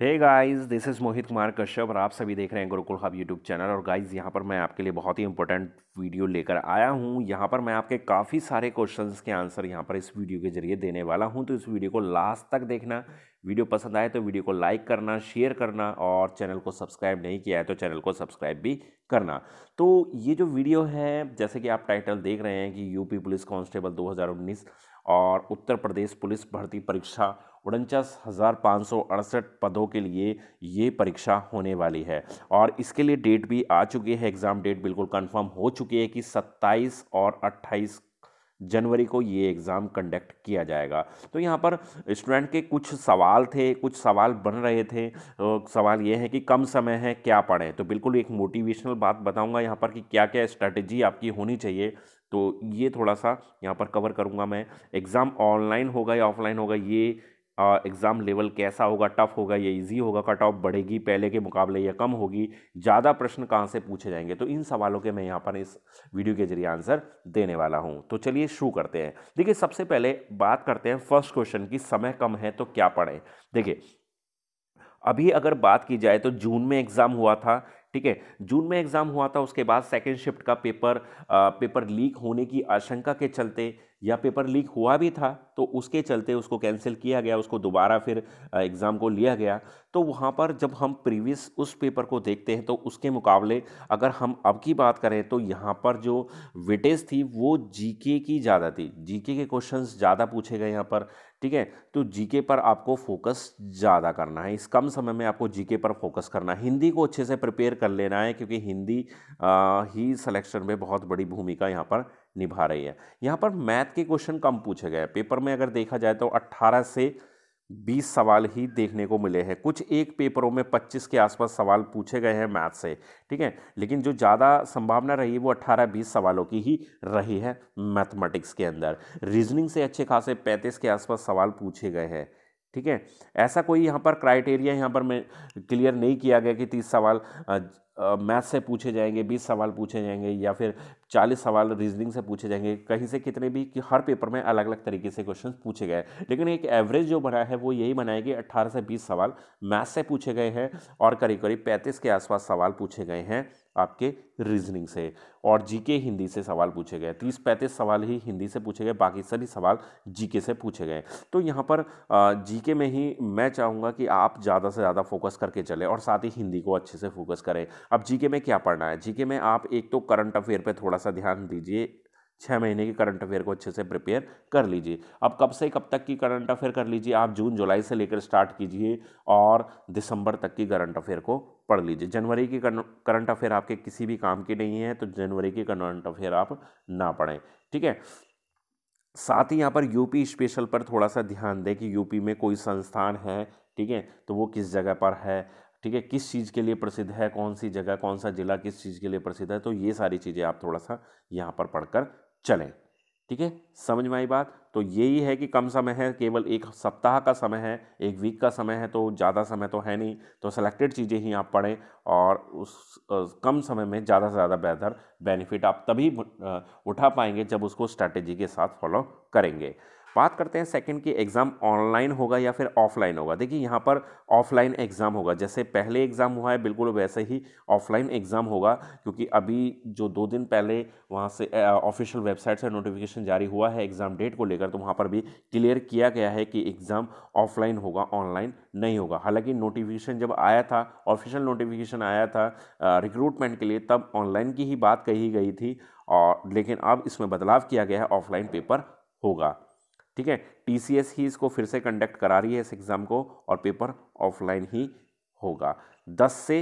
Hey guys, this is Mohit Kumar Kashyap और आप सभी देख रहे हैं गुरुकुल हब यूट्यूब चैनल। और गाइस, यहाँ पर मैं आपके लिए बहुत ही इंपॉर्टेंट वीडियो लेकर आया हूँ। यहाँ पर मैं आपके काफ़ी सारे क्वेश्चंस के आंसर यहाँ पर इस वीडियो के जरिए देने वाला हूँ, तो इस वीडियो को लास्ट तक देखना। वीडियो पसंद आए तो वीडियो को लाइक करना, शेयर करना, और चैनल को सब्सक्राइब नहीं किया है तो चैनल को सब्सक्राइब भी करना। तो ये जो वीडियो है, जैसे कि आप टाइटल देख रहे हैं कि यूपी पुलिस कांस्टेबल 2019 और उत्तर प्रदेश पुलिस भर्ती परीक्षा 49,568 पदों के लिए ये परीक्षा होने वाली है। और इसके लिए डेट भी आ चुकी है, एग्ज़ाम डेट बिल्कुल कंफर्म हो चुकी है कि 27 और 28 जनवरी को ये एग्ज़ाम कंडक्ट किया जाएगा। तो यहाँ पर स्टूडेंट के कुछ सवाल थे, कुछ सवाल बन रहे थे। सवाल ये है कि कम समय है, क्या पढ़ें। तो बिल्कुल एक मोटिवेशनल बात बताऊंगा यहाँ पर कि क्या क्या स्ट्रैटेजी आपकी होनी चाहिए। तो ये थोड़ा सा यहाँ पर कवर करूँगा मैं। एग्ज़ाम ऑनलाइन होगा या ऑफलाइन होगा, ये एग्ज़ाम लेवल कैसा होगा, टफ होगा या इजी होगा, कट ऑफ बढ़ेगी पहले के मुकाबले या कम होगी, ज़्यादा प्रश्न कहाँ से पूछे जाएंगे, तो इन सवालों के मैं यहाँ पर इस वीडियो के जरिए आंसर देने वाला हूँ। तो चलिए शुरू करते हैं। देखिए, सबसे पहले बात करते हैं फर्स्ट क्वेश्चन की, समय कम है तो क्या पढ़ें। देखिए, अभी अगर बात की जाए तो जून में एग्ज़ाम हुआ था। ठीक है, जून में एग्ज़ाम हुआ था, उसके बाद सेकेंड शिफ्ट का पेपर लीक होने की आशंका के चलते, या पेपर लीक हुआ भी था तो उसके चलते उसको कैंसिल किया गया, उसको दोबारा फिर एग्ज़ाम को लिया गया। तो वहाँ पर जब हम प्रीवियस उस पेपर को देखते हैं तो उसके मुकाबले अगर हम अब की बात करें तो यहाँ पर जो वेटेज थी वो जीके की ज़्यादा थी, जीके के क्वेश्चंस ज़्यादा पूछे गए यहाँ पर। ठीक है, तो जीके पर आपको फोकस ज़्यादा करना है, इस कम समय में आपको जीके पर फोकस करना है। हिंदी को अच्छे से प्रिपेयर कर लेना है, क्योंकि हिंदी ही सिलेक्शन में बहुत बड़ी भूमिका यहाँ पर निभा रही है। यहाँ पर मैथ के क्वेश्चन कम पूछे गए पेपर में, अगर देखा जाए तो 18 से 20 सवाल ही देखने को मिले हैं। कुछ एक पेपरों में 25 के आसपास सवाल पूछे गए हैं मैथ से। ठीक है, लेकिन जो ज़्यादा संभावना रही वो 18-20 सवालों की ही रही है मैथमेटिक्स के अंदर। रीजनिंग से अच्छे खासे 35 के आसपास सवाल पूछे गए हैं। ठीक है, ऐसा कोई यहाँ पर क्राइटेरिया यहाँ पर मैं क्लियर नहीं किया गया कि 30 सवाल मैथ से पूछे जाएंगे, 20 सवाल पूछे जाएंगे, या फिर 40 सवाल रीजनिंग से पूछे जाएंगे। कहीं से कितने भी, कि हर पेपर में अलग अलग तरीके से क्वेश्चन पूछे गए, लेकिन एक एवरेज जो बना है वो यही बना है कि 18 से 20 सवाल मैथ से पूछे गए हैं, और करीब करीब 35 के आसपास सवाल पूछे गए हैं आपके रीजनिंग से, और जीके हिंदी से सवाल पूछे गए। 30-35 सवाल ही हिंदी से पूछे गए, बाकी सभी सवाल जीके से पूछे गए। तो यहाँ पर जीके में ही मैं चाहूँगा कि आप ज़्यादा से ज़्यादा फोकस करके चलें, और साथ ही हिंदी को अच्छे से फोकस करें। अब जीके में क्या पढ़ना है, जीके में आप एक तो करंट अफेयर पे थोड़ा सा ध्यान दीजिए। 6 महीने की करंट अफेयर को अच्छे से प्रिपेयर कर लीजिए। अब कब से कब तक की करंट अफेयर कर लीजिए, आप जून जुलाई से लेकर स्टार्ट कीजिए और दिसंबर तक की करंट अफेयर को पढ़ लीजिए। जनवरी की करंट अफेयर आपके किसी भी काम की नहीं है, तो जनवरी की करंट अफेयर आप ना पढ़ें। ठीक है, साथ ही यहाँ पर यूपी स्पेशल पर थोड़ा सा ध्यान दें कि यूपी में कोई संस्थान है, ठीक है, तो वो किस जगह पर है। ठीक है, किस चीज़ के लिए प्रसिद्ध है, कौन सी जगह, कौन सा जिला किस चीज़ के लिए प्रसिद्ध है, तो ये सारी चीज़ें आप थोड़ा सा यहाँ पर पढ़कर चलें। ठीक है, समझ में आई बात। तो यही है कि कम समय है, केवल एक सप्ताह का समय है, एक वीक का समय है, तो ज़्यादा समय तो है नहीं, तो सेलेक्टेड चीज़ें ही आप पढ़ें, और उस कम समय में ज़्यादा से ज़्यादा बेहतर बेनिफिट आप तभी उठा पाएंगे जब उसको स्ट्रैटेजी के साथ फॉलो करेंगे। बात करते हैं सेकंड की, एग्ज़ाम ऑनलाइन होगा या फिर ऑफलाइन होगा। देखिए, यहाँ पर ऑफलाइन एग्ज़ाम होगा, जैसे पहले एग्ज़ाम हुआ है बिल्कुल वैसे ही ऑफलाइन एग्ज़ाम होगा, क्योंकि अभी जो 2 दिन पहले वहाँ से ऑफिशियल वेबसाइट से नोटिफिकेशन जारी हुआ है एग्ज़ाम डेट को लेकर, तो वहाँ पर भी क्लियर किया गया है कि एग्ज़ाम ऑफलाइन होगा, ऑनलाइन नहीं होगा। हालांकि नोटिफिकेशन जब आया था, ऑफिशियल नोटिफिकेशन आया था रिक्रूटमेंट के लिए, तब ऑनलाइन की ही बात कही गई थी, और लेकिन अब इसमें बदलाव किया गया है, ऑफलाइन पेपर होगा। ठीक है, टीसीएस ही इसको फिर से कंडक्ट करा रही है इस एग्ज़ाम को, और पेपर ऑफलाइन ही होगा। 10 से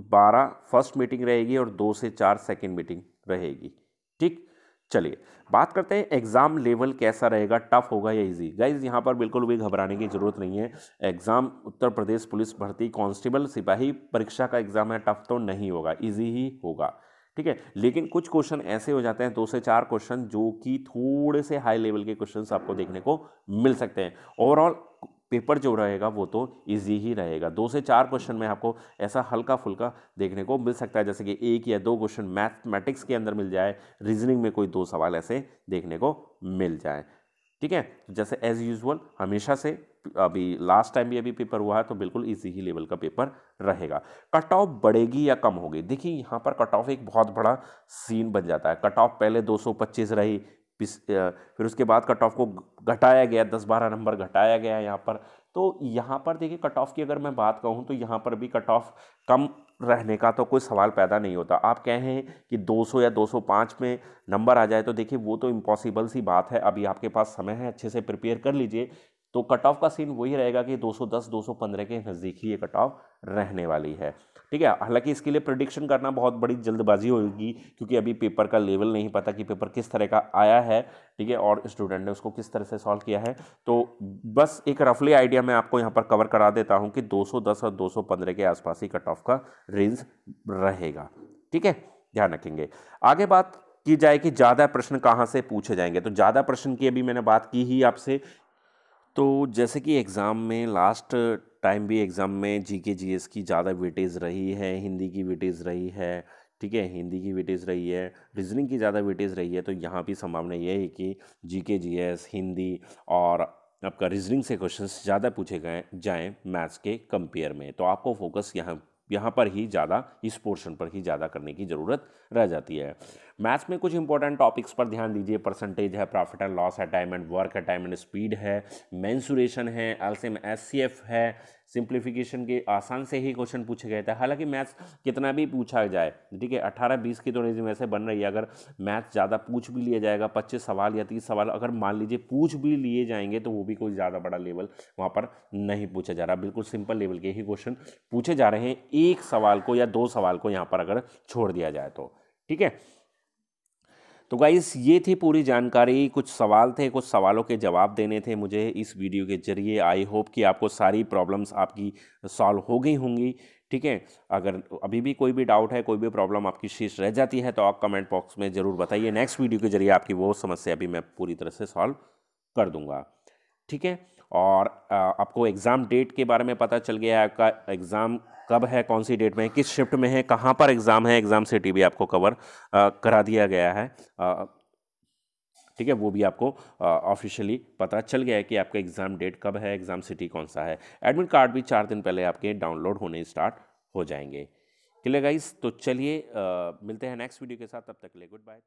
12 फर्स्ट मीटिंग रहेगी और 2 से 4 सेकंड मीटिंग रहेगी। ठीक, चलिए बात करते हैं एग्ज़ाम लेवल कैसा रहेगा, टफ होगा या इजी। गाइज, यहाँ पर बिल्कुल भी घबराने की ज़रूरत नहीं है। एग्ज़ाम उत्तर प्रदेश पुलिस भर्ती कांस्टेबल सिपाही परीक्षा का एग्ज़ाम है, टफ तो नहीं होगा, इजी ही होगा। ठीक है, लेकिन कुछ क्वेश्चन ऐसे हो जाते हैं, 2 से 4 क्वेश्चन जो कि थोड़े से हाई लेवल के क्वेश्चंस आपको देखने को मिल सकते हैं। ओवरऑल पेपर जो रहेगा वो तो इजी ही रहेगा। 2 से 4 क्वेश्चन में आपको ऐसा हल्का फुल्का देखने को मिल सकता है, जैसे कि 1 या 2 क्वेश्चन मैथमेटिक्स के अंदर मिल जाए, रीजनिंग में कोई 2 सवाल ऐसे देखने को मिल जाए। ठीक है। जैसे एज यूजुअल हमेशा से, अभी लास्ट टाइम भी अभी पेपर हुआ है तो बिल्कुल इजी ही लेवल का पेपर रहेगा। कट ऑफ बढ़ेगी या कम होगी? देखिए यहाँ पर कट ऑफ एक बहुत बड़ा सीन बन जाता है। कट ऑफ पहले 225 रही, फिर उसके बाद कट ऑफ को घटाया गया, 10-12 नंबर घटाया गया यहाँ पर। तो यहाँ पर देखिए कट ऑफ की अगर मैं बात कहूँ तो यहाँ पर भी कट ऑफ कम रहने का तो कोई सवाल पैदा नहीं होता। आप कहें कि 200 या 205 में नंबर आ जाए तो देखिए वो तो इम्पॉसिबल सी बात है। अभी आपके पास समय है, अच्छे से प्रिपेयर कर लीजिए। तो कट ऑफ का सीन वही रहेगा कि 210 215 के नज़दीक ही ये कट ऑफ रहने वाली है। ठीक है। हालांकि इसके लिए प्रिडिक्शन करना बहुत बड़ी जल्दबाजी होगी, क्योंकि अभी पेपर का लेवल नहीं पता कि पेपर किस तरह का आया है। ठीक है। और स्टूडेंट ने उसको किस तरह से सॉल्व किया है। तो बस एक रफली आइडिया मैं आपको यहाँ पर कवर करा देता हूँ कि 210 और 215 के आसपास ही कट ऑफ का रेंज रहेगा। ठीक है, ध्यान रखेंगे। आगे बात की जाए कि ज़्यादा प्रश्न कहाँ से पूछे जाएंगे, तो ज़्यादा प्रश्न की अभी मैंने बात की ही आपसे। तो जैसे कि एग्ज़ाम में लास्ट टाइम भी एग्ज़ाम में जीके जीएस की ज़्यादा वेटेज रही है, हिंदी की वेटेज रही है। ठीक है, हिंदी की वेटेज रही है, रीजनिंग की ज़्यादा वेटेज रही है। तो यहाँ भी संभावना ये है कि जीके जीएस, हिंदी और आपका रीजनिंग से क्वेश्चंस ज़्यादा पूछे गए जाएँ मैथ्स के कंपेयर में। तो आपको फोकस यहाँ पर ही ज़्यादा, इस पोर्शन पर ही ज़्यादा करने की ज़रूरत रह जाती है। मैथ्स में कुछ इंपॉर्टेंट टॉपिक्स पर ध्यान दीजिए। परसेंटेज है, प्रॉफिट एंड लॉस है, टाइम एंड वर्क है, टाइम एंड स्पीड है, मेंसुरेशन है, एलसीएम एचसीएफ है। सिंप्लीफिकेशन के आसान से ही क्वेश्चन पूछे गए थे। हालांकि मैथ्स कितना भी पूछा जाए, ठीक है, 18-20 की तो रेंज वैसे बन रही है। अगर मैथ्स ज़्यादा पूछ भी लिया जाएगा, 25 सवाल या 30 सवाल अगर मान लीजिए पूछ भी लिए जाएंगे, तो वो भी कोई ज़्यादा बड़ा लेवल वहाँ पर नहीं पूछा जा रहा। बिल्कुल सिंपल लेवल के ही क्वेश्चन पूछे जा रहे हैं, एक सवाल को या 2 सवाल को यहाँ पर अगर छोड़ दिया जाए तो। ठीक है। तो गाइस ये थी पूरी जानकारी। कुछ सवाल थे, कुछ सवालों के जवाब देने थे मुझे इस वीडियो के जरिए। आई होप कि आपको सारी प्रॉब्लम्स आपकी सॉल्व हो गई होंगी। ठीक है। अगर अभी भी कोई भी डाउट है, कोई भी प्रॉब्लम आपकी शेष रह जाती है, तो आप कमेंट बॉक्स में ज़रूर बताइए। नेक्स्ट वीडियो के जरिए आपकी वो समस्या भी मैं पूरी तरह से सॉल्व कर दूंगा। ठीक है। और आपको एग्ज़ाम डेट के बारे में पता चल गया है, आपका एग्ज़ाम कब है, कौन सी डेट में है, किस शिफ्ट में है, कहाँ पर एग्ज़ाम है। एग्ज़ाम सिटी भी आपको कवर करा दिया गया है। ठीक है, वो भी आपको ऑफिशियली पता चल गया है कि आपका एग्ज़ाम डेट कब है, एग्ज़ाम सिटी कौन सा है। एडमिट कार्ड भी 4 दिन पहले आपके डाउनलोड होने स्टार्ट हो जाएंगे। Clear guys? तो चलिए मिलते हैं नेक्स्ट वीडियो के साथ। तब तक के लिए गुड बाय।